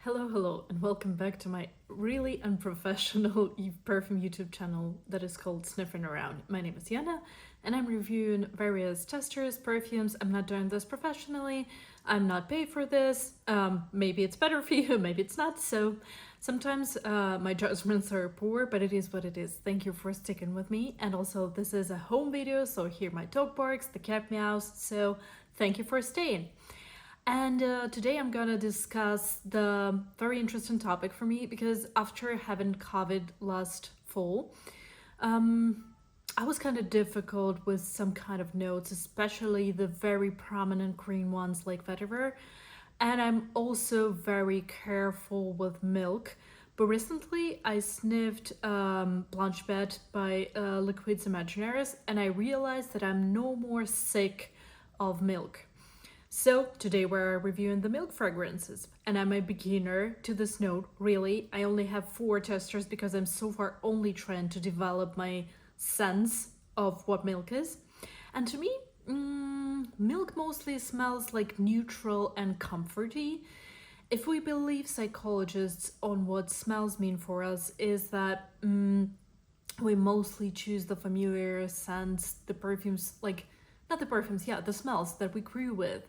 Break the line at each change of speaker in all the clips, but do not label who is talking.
Hello, and welcome back to my really unprofessional perfume YouTube channel that is called Sniffing Around. My name is Yana, and I'm reviewing various testers, perfumes. I'm not doing this professionally. I'm not paid for this. Maybe it's better for you, maybe it's not. So sometimes my judgments are poor, but it is what it is. Thank you for sticking with me. And also, this is a home video, so hear my dog barks, the cat meows. So thank you for staying. And today I'm gonna discuss the very interesting topic for me because after having COVID last fall, I was kind of difficult with some kind of notes, especially the very prominent green ones like vetiver. And I'm also very careful with milk. But recently I sniffed Blanche Bête by Liquids Imaginaires, and I realized that I'm no more sick of milk. So today we're reviewing the milk fragrances, and I'm a beginner to this note, really. I only have 4 testers because I'm so far only trying to develop my sense of what milk is. And to me, milk mostly smells like neutral and comforty. If we believe psychologists on what smells mean for us, is that we mostly choose the familiar scents, the perfumes, like not the perfumes, yeah, the smells that we grew with.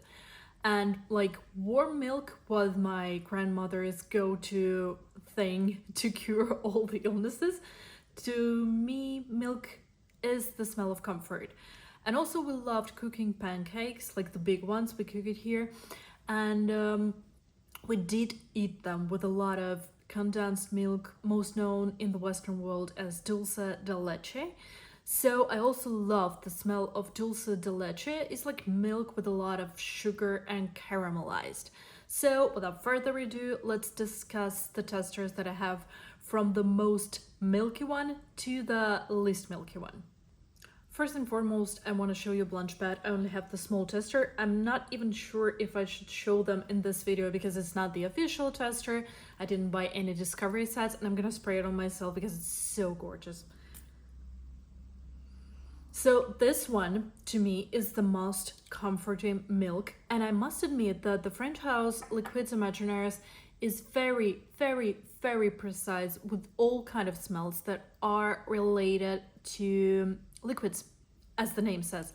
And like warm milk was my grandmother's go-to thing to cure all the illnesses. To me, milk is the smell of comfort. And also we loved cooking pancakes, like the big ones, we cook it here. And we did eat them with a lot of condensed milk, most known in the Western world as dulce de leche. So I also love the smell of dulce de leche. It's like milk with a lot of sugar and caramelized. So without further ado, let's discuss the testers that I have from the most milky one to the least milky one. First and foremost, I want to show you Blanche Bête. I only have the small tester. I'm not even sure if I should show them in this video because it's not the official tester. I didn't buy any discovery sets, and I'm gonna spray it on myself because it's so gorgeous. So this one, to me, is the most comforting milk. And I must admit that the French house Liquids Imaginaires is very, very, very precise with all kind of smells that are related to liquids, as the name says.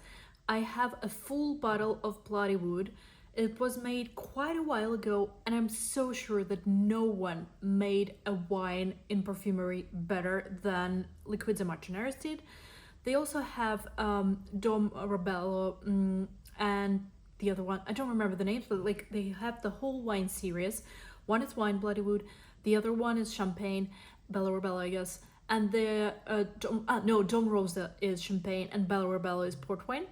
I have a full bottle of Bloody Wood. It was made quite a while ago, and I'm so sure that no one made a wine in perfumery better than Liquids Imaginaires did. They also have Dom Rabello and the other one, I don't remember the names, but like they have the whole wine series. One is wine, Bloody Wood. The other one is champagne, Bella Rabello, I guess. And the Dom Rosa is champagne and Bella Rabello is port wine.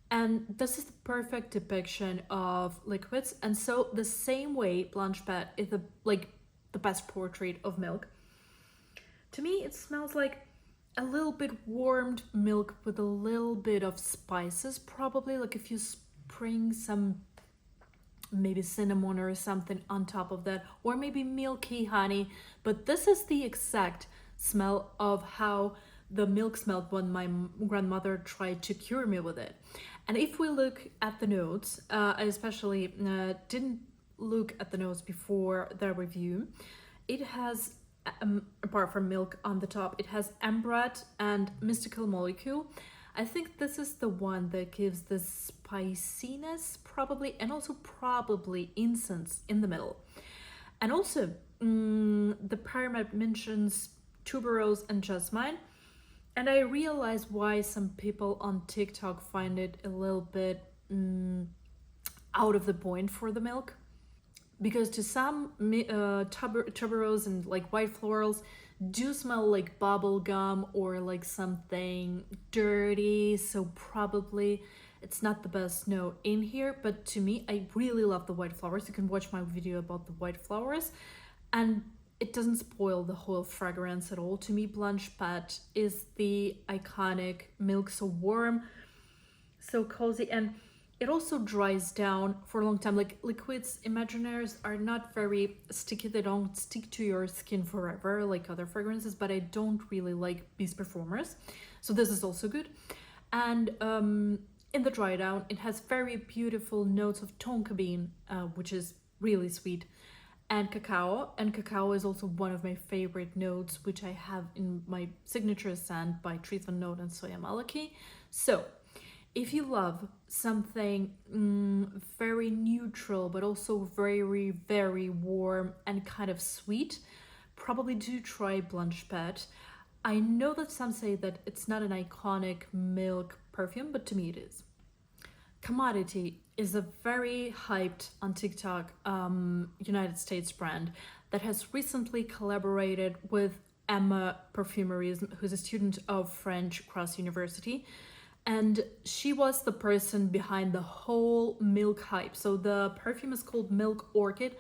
And this is the perfect depiction of liquids. And so the same way Blanche Bête is the best portrait of milk. To me, it smells like a little bit warmed milk with a little bit of spices, probably like if you spring some maybe cinnamon or something on top of that, or maybe milky honey. But this is the exact smell of how the milk smelled when my grandmother tried to cure me with it. And if we look at the notes, I especially didn't look at the notes before the review. It has apart from milk on the top, it has ambrat and mystical molecule. I think this is the one that gives the spiciness probably, and also probably incense in the middle. And also the pyramid mentions tuberose and jasmine, and I realize why some people on TikTok find it a little bit out of the point for the milk. Because to some, tuberose and like white florals do smell like bubble gum or like something dirty, so probably it's not the best note in here. But to me, I really love the white flowers. You can watch my video about the white flowers, and it doesn't spoil the whole fragrance at all. To me, Blanche Bête is the iconic milk, so warm, so cozy, and it also dries down for a long time. Like Liquids Imaginaires are not very sticky. They don't stick to your skin forever like other fragrances, but I don't really like these performers. So this is also good. And in the dry down, it has very beautiful notes of tonka bean, which is really sweet. and cacao. And cacao is also one of my favorite notes, which I have in my signature scent by Trees Van Note and Soya Malaki. So if you love something very neutral, but also very, very warm and kind of sweet, probably do try Blanche Bête. I know that some say that it's not an iconic milk perfume, but to me it is. Commodity is a very hyped on TikTok United States brand that has recently collaborated with Emma Perfumeries, who's a student of French Cross University. And she was the person behind the whole milk hype. So the perfume is called Milk Orchid.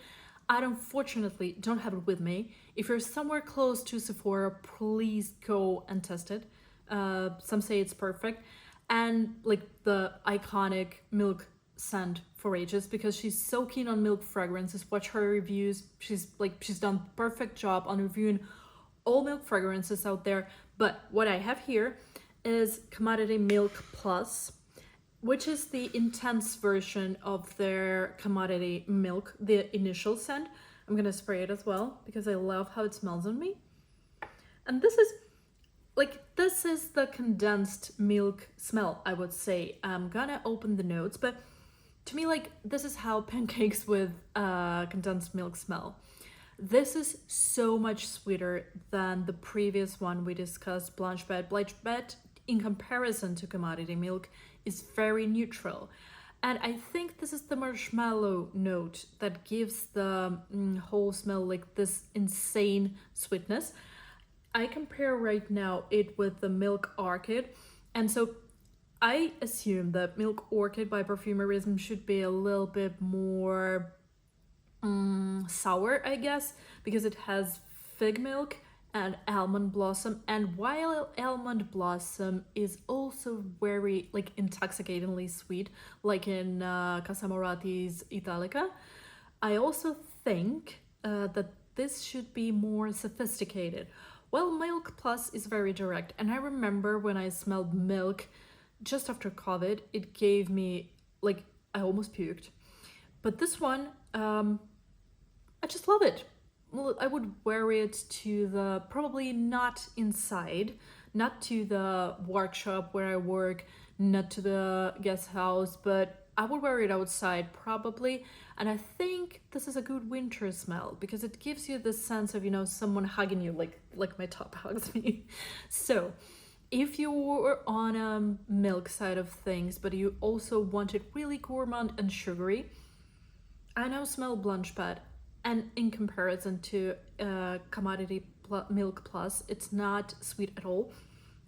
I unfortunately don't have it with me. If you're somewhere close to Sephora, please go and test it. Some say it's perfect. And like the iconic milk scent for ages, because she's so keen on milk fragrances. Watch her reviews. She's done perfect job on reviewing all milk fragrances out there. But what I have here is Commodity Milk Plus, which is the intense version of their Commodity Milk, the initial scent. I'm gonna spray it as well because I love how it smells on me. And this is the condensed milk smell, I would say. I'm gonna open the notes, but to me, like, this is how pancakes with condensed milk smell. This is so much sweeter than the previous one we discussed, Blanche Bête. Blanche Bête, in comparison to Commodity Milk, is very neutral. And I think this is the marshmallow note that gives the whole smell like this insane sweetness. I compare right now it with the Milk Orchid. And so I assume that Milk Orchid by Perfumerism should be a little bit more sour, I guess, because it has fig milk and almond blossom. And while almond blossom is also very like intoxicatingly sweet, like in Casa Morati's Italica, I also think that this should be more sophisticated. Well, Milk Plus is very direct, and I remember when I smelled milk just after COVID, it gave me like, I almost puked. But this one, I just love it. Well, I would wear it to the, probably not inside, not to the workshop where I work, not to the guest house, but I would wear it outside probably. And I think this is a good winter smell because it gives you this sense of, you know, someone hugging you like my top hugs me. So if you're on a milk side of things, but you also want it really gourmand and sugary, I now smell Blanche Bête. And in comparison to Commodity Milk Plus, it's not sweet at all.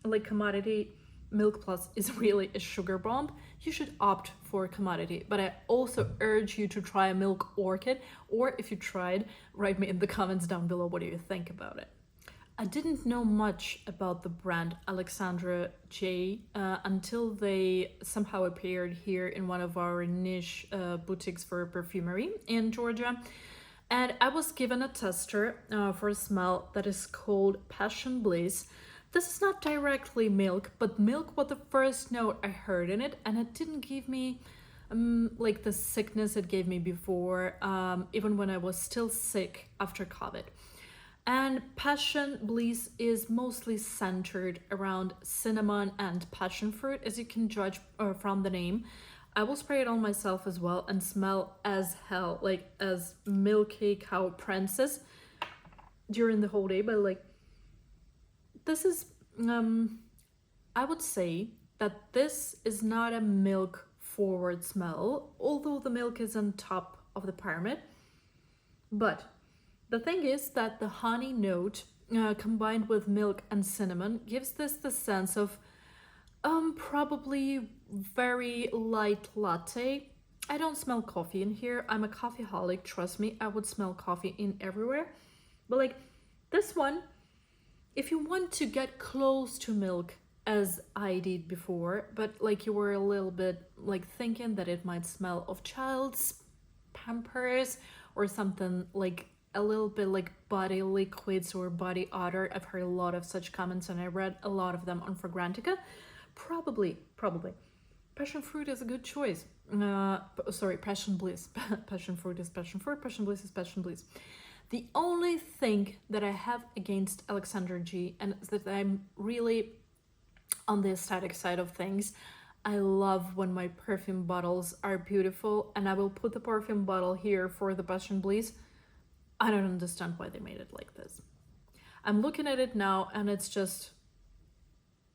Like Commodity Milk Plus is really a sugar bomb. You should opt for Commodity. But I also urge you to try a Milk Orchid, or if you tried, write me in the comments down below what do you think about it. I didn't know much about the brand Alexandre J until they somehow appeared here in one of our niche boutiques for perfumery in Georgia. And I was given a tester for a smell that is called Passion Bliss. This is not directly milk, but milk was the first note I heard in it, and it didn't give me like the sickness it gave me before, even when I was still sick after COVID. And Passion Bliss is mostly centered around cinnamon and passion fruit, as you can judge from the name. I will spray it on myself as well and smell as hell, like as milky cow princess during the whole day. But like, this is, I would say that this is not a milk forward smell, although the milk is on top of the pyramid. But the thing is that the honey note combined with milk and cinnamon gives this the sense of probably very light latte. I don't smell coffee in here. I'm a coffeeholic, trust me. I would smell coffee in everywhere. But like this one, if you want to get close to milk as I did before, but like you were a little bit like thinking that it might smell of child's Pampers or something like a little bit like body liquids or body odor. I've heard a lot of such comments and I read a lot of them on Fragrantica. Probably. passion fruit is a good choice. Sorry, passion bliss. Passion fruit is passion fruit, passion bliss is passion bliss. The only thing that I have against Alexandre G, and that I'm really on the aesthetic side of things, I love when my perfume bottles are beautiful, and I will put the perfume bottle here for the passion bliss. I don't understand why they made it like this. I'm looking at it now and it's just,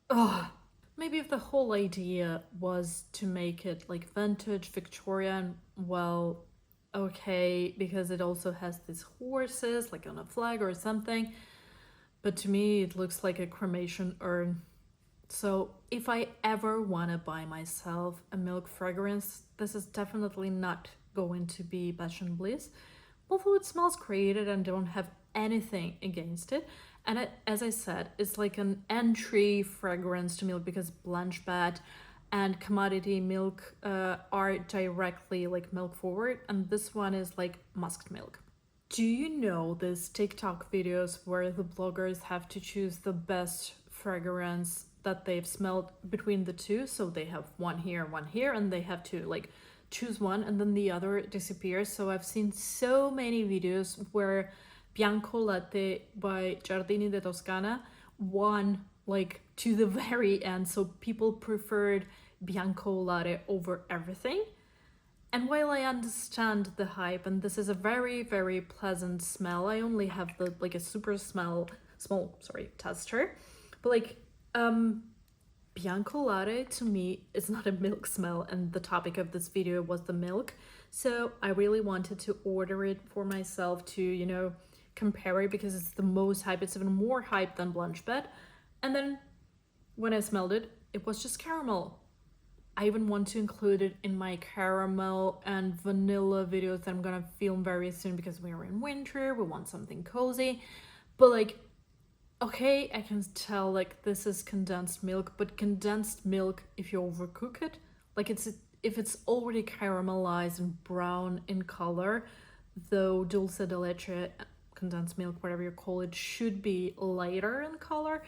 ugh. Maybe if the whole idea was to make it like vintage Victorian, well, okay, because it also has these horses like on a flag or something. But to me, it looks like a cremation urn. So if I ever want to buy myself a milk fragrance, this is definitely not going to be Passion Bliss. Although it smells great and I don't have anything against it. And as I said, it's like an entry fragrance to milk because Blanche Bête and Commodity Milk are directly like milk forward, and this one is like musked milk. Do you know these TikTok videos where the bloggers have to choose the best fragrance that they've smelled between the two? So they have one here, and they have to like choose one and then the other disappears. So I've seen so many videos where Bianco Latte by Giardini de Toscana won like to the very end. So people preferred Bianco Latte over everything. And while I understand the hype, and this is a very, very pleasant smell, I only have the like a super small tester. But like Bianco Latte to me is not a milk smell, and the topic of this video was the milk. So I really wanted to order it for myself to, you know, compare it because it's the most hype. It's even more hype than Blanche Bête. And then when I smelled it, it was just caramel. I even want to include it in my caramel and vanilla videos that I'm gonna film very soon because we are in winter, we want something cozy. But like, okay, I can tell like this is condensed milk, but condensed milk, if you overcook it, like if it's already caramelized and brown in color, though dulce de leche, condensed milk, whatever you call it, should be lighter in color.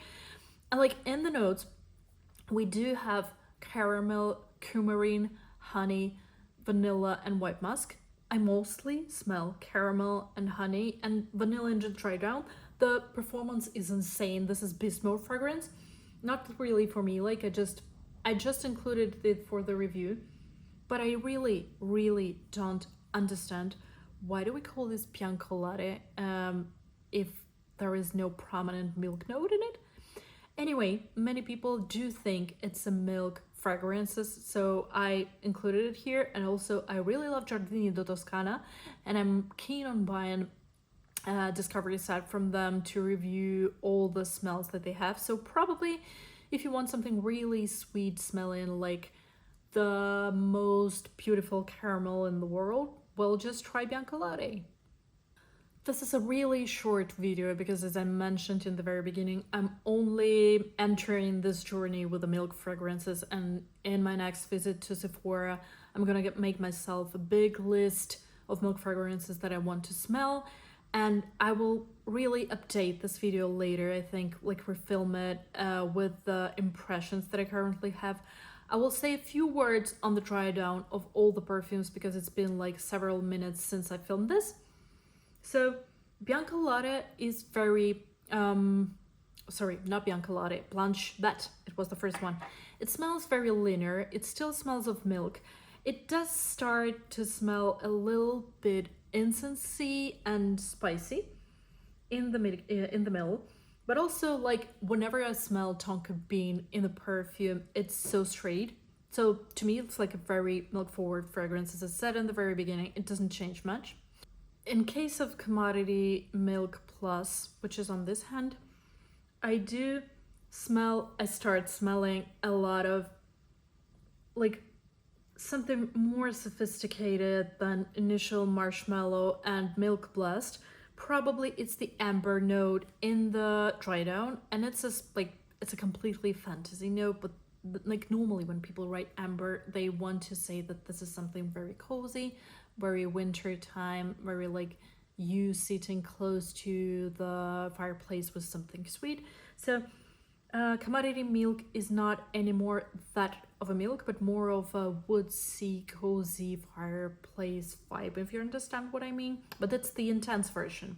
And like in the notes, we do have caramel, coumarin, honey, vanilla, and white musk. I mostly smell caramel and honey and vanilla and dry down. The performance is insane. This is beast mode fragrance. Not really for me. Like I just included it for the review, but I really, really don't understand why do we call this Bianco Latte if there is no prominent milk note in it. Anyway, many people do think it's a milk fragrances, so I included it here. And also I really love Giardini di Toscana, and I'm keen on buying a discovery set from them to review all the smells that they have. So probably if you want something really sweet smelling, like the most beautiful caramel in the world, well, just try Bianco Latte. This is a really short video because, as I mentioned in the very beginning, I'm only entering this journey with the milk fragrances, and in my next visit to Sephora, I'm gonna make myself a big list of milk fragrances that I want to smell, and I will really update this video later. I think like refilm it with the impressions that I currently have. I will say a few words on the dry down of all the perfumes because it's been like several minutes since I filmed this. So Bianco Latte is very, sorry, not Bianco Latte, Blanche Bête, it was the first one. It smells very linear, it still smells of milk. It does start to smell a little bit incensey and spicy in the middle, but also like whenever I smell tonka bean in the perfume, it's so straight. So to me, it's like a very milk forward fragrance. As I said in the very beginning, it doesn't change much. In case of Commodity Milk Plus, which is on this hand, I start smelling a lot of like something more sophisticated than initial marshmallow and milk blast. Probably it's the amber note in the dry down, and it's a completely fantasy note, but like normally when people write amber, they want to say that this is something very cozy, very winter time, very like you sitting close to the fireplace with something sweet. So Commodity milk is not anymore that of a milk, but more of a woodsy, cozy fireplace vibe, if you understand what I mean. But that's the intense version.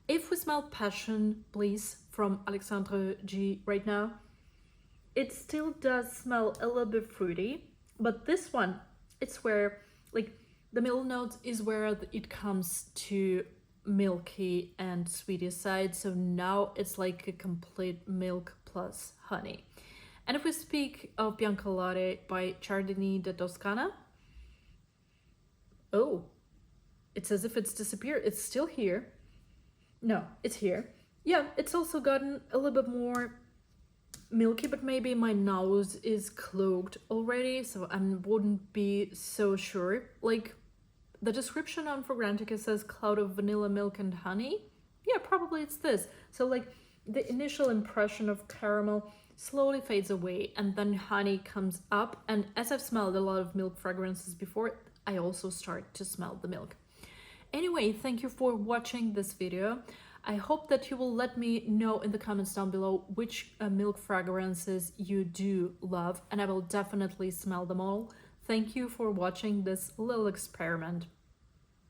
If we smell Passion Bliss from Alexandre G right now, it still does smell a little bit fruity, but this one, it's where, like, the middle notes is where it comes to milky and sweetie side. So now it's like a complete milk plus honey. And if we speak of Bianco Latte by Giardini de Toscana, oh, it's as if it's disappeared. It's still here. No, it's here. Yeah, it's also gotten a little bit more milky, but maybe my nose is clogged already, so I wouldn't be so sure. Like, the description on Fragrantica says cloud of vanilla milk and honey. Yeah, probably it's this. So like the initial impression of caramel slowly fades away and then honey comes up, and as I've smelled a lot of milk fragrances before, I also start to smell the milk. Anyway, thank you for watching this video. I hope that you will let me know in the comments down below which milk fragrances you do love, and I will definitely smell them all. Thank you for watching this little experiment.